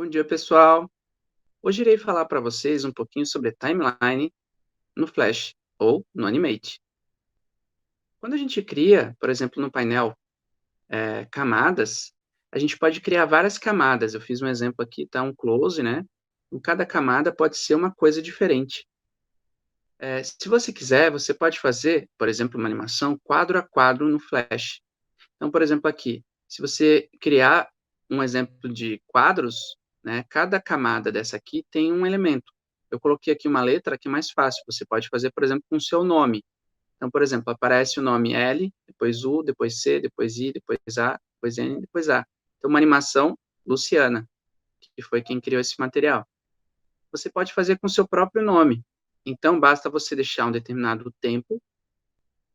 Bom dia, pessoal. Hoje irei falar para vocês um pouquinho sobre timeline no Flash ou no Animate. Quando a gente cria, por exemplo, no painel, camadas, a gente pode criar várias camadas. Eu fiz um exemplo aqui, tá? Um close, né? Em cada camada pode ser uma coisa diferente. Se você quiser, você pode fazer, por exemplo, uma animação quadro a quadro no Flash. Então, por exemplo, aqui, se você criar um exemplo de quadros, né, cada camada dessa aqui tem um elemento. Eu coloquei aqui uma letra que é mais fácil. Você pode fazer, por exemplo, com o seu nome. Então, por exemplo, aparece o nome L, depois U, depois C, depois I, depois A, depois N, depois A. Então, uma animação Luciana, que foi quem criou esse material. Você pode fazer com o seu próprio nome. Então, basta você deixar um determinado tempo,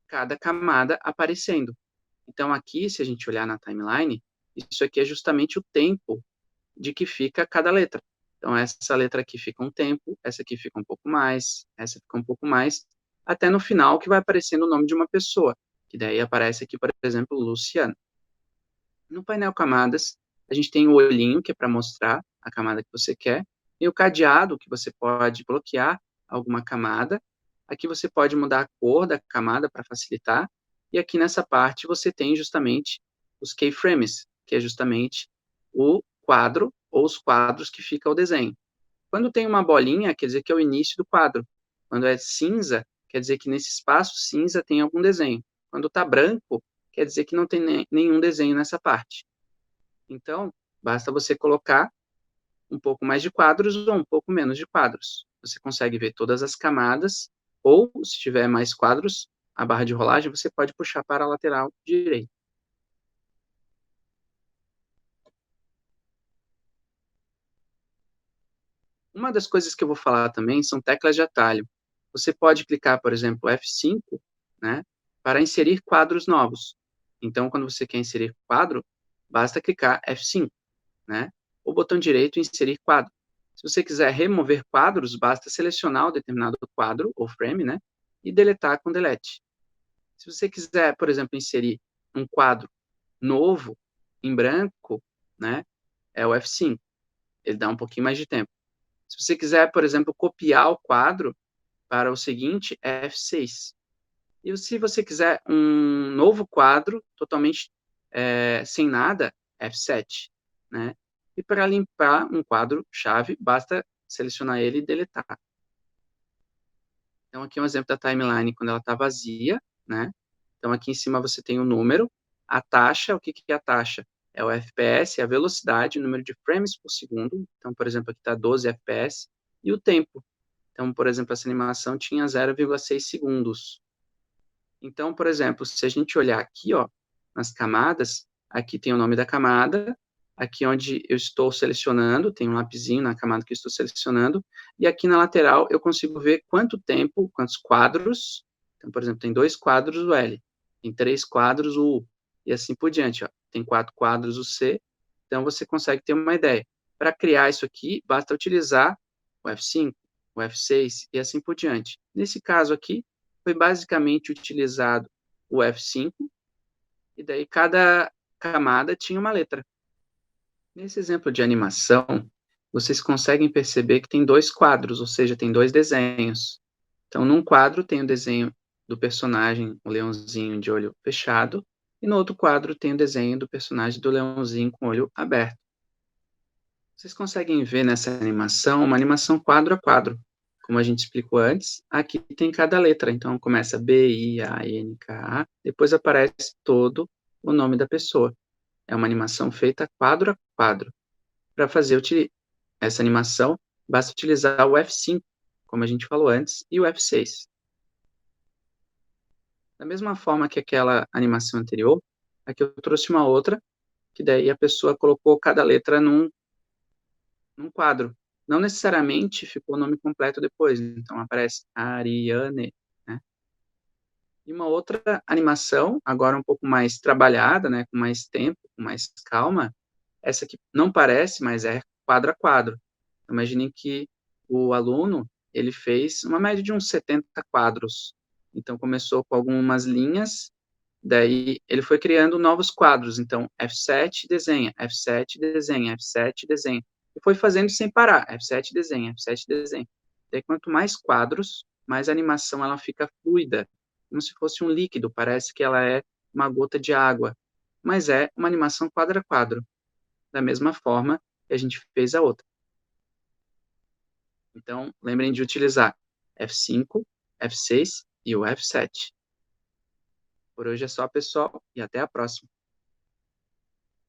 cada camada aparecendo. Então, aqui, se a gente olhar na timeline, isso aqui é justamente o tempo de que fica cada letra. Então, essa letra aqui fica um tempo, essa aqui fica um pouco mais, essa fica um pouco mais, até no final que vai aparecendo o nome de uma pessoa, que daí aparece aqui, por exemplo, Luciano. No painel camadas, a gente tem o olhinho, que é para mostrar a camada que você quer, e o cadeado, que você pode bloquear alguma camada. Aqui você pode mudar a cor da camada para facilitar, e aqui nessa parte você tem justamente os keyframes, que é justamente o quadro ou os quadros que fica o desenho. Quando tem uma bolinha, quer dizer que é o início do quadro. Quando é cinza, quer dizer que nesse espaço cinza tem algum desenho. Quando está branco, quer dizer que não tem nenhum desenho nessa parte. Então, basta você colocar um pouco mais de quadros ou um pouco menos de quadros. Você consegue ver todas as camadas, ou, se tiver mais quadros, a barra de rolagem, você pode puxar para a lateral direita. Uma das coisas que eu vou falar também são teclas de atalho. Você pode clicar, por exemplo, F5, né, para inserir quadros novos. Então, quando você quer inserir quadro, basta clicar F5, né, ou botão direito inserir quadro. Se você quiser remover quadros, basta selecionar o determinado quadro ou frame, né, e deletar com delete. Se você quiser, por exemplo, inserir um quadro novo em branco, né, é o F5. Ele dá um pouquinho mais de tempo. Se você quiser, por exemplo, copiar o quadro para o seguinte, é F6. E se você quiser um novo quadro, totalmente sem nada, F7. Né? E para limpar um quadro-chave, basta selecionar ele e deletar. Então, aqui é um exemplo da timeline quando ela está vazia. Né? Então, aqui em cima você tem o número, a taxa, o que é a taxa? É o FPS, é a velocidade, o número de frames por segundo. Então, por exemplo, aqui está 12 FPS. E o tempo. Então, por exemplo, essa animação tinha 0,6 segundos. Então, por exemplo, se a gente olhar aqui, ó, nas camadas, aqui tem o nome da camada, aqui onde eu estou selecionando, tem um lapisinho na camada que eu estou selecionando, e aqui na lateral eu consigo ver quanto tempo, quantos quadros. Então, por exemplo, tem 2 quadros o L, tem 3 quadros o U, e assim por diante, ó. Tem 4 quadros o C, então você consegue ter uma ideia. Para criar isso aqui, basta utilizar o F5, o F6 e assim por diante. Nesse caso aqui, foi basicamente utilizado o F5, e daí cada camada tinha uma letra. Nesse exemplo de animação, vocês conseguem perceber que tem 2 quadros, ou seja, tem 2 desenhos. Então, num quadro tem o desenho do personagem, o leãozinho de olho fechado, e no outro quadro tem o desenho do personagem do leãozinho com o olho aberto. Vocês conseguem ver nessa animação uma animação quadro a quadro. Como a gente explicou antes, aqui tem cada letra. Então, começa B, I, A, N, K, A. Depois aparece todo o nome da pessoa. É uma animação feita quadro a quadro. Para fazer essa animação, basta utilizar o F5, como a gente falou antes, e o F6. Da mesma forma que aquela animação anterior, aqui eu trouxe uma outra, que daí a pessoa colocou cada letra num quadro. Não necessariamente ficou o nome completo depois, então aparece Ariane, né? E uma outra animação, agora um pouco mais trabalhada, né, com mais tempo, com mais calma, essa aqui não parece, mas é quadro a quadro. Imaginem que o aluno, ele fez uma média de uns 70 quadros. Então, começou com algumas linhas, daí ele foi criando novos quadros. Então, F7 desenha, F7 desenha, F7 desenha. e foi fazendo sem parar, F7 desenha, F7 desenha. Daí, quanto mais quadros, mais a animação ela fica fluida, como se fosse um líquido, parece que ela é uma gota de água, mas é uma animação quadro a quadro, da mesma forma que a gente fez a outra. Então, lembrem de utilizar F5, F6 e o F7. Por hoje é só, pessoal, e até a próxima.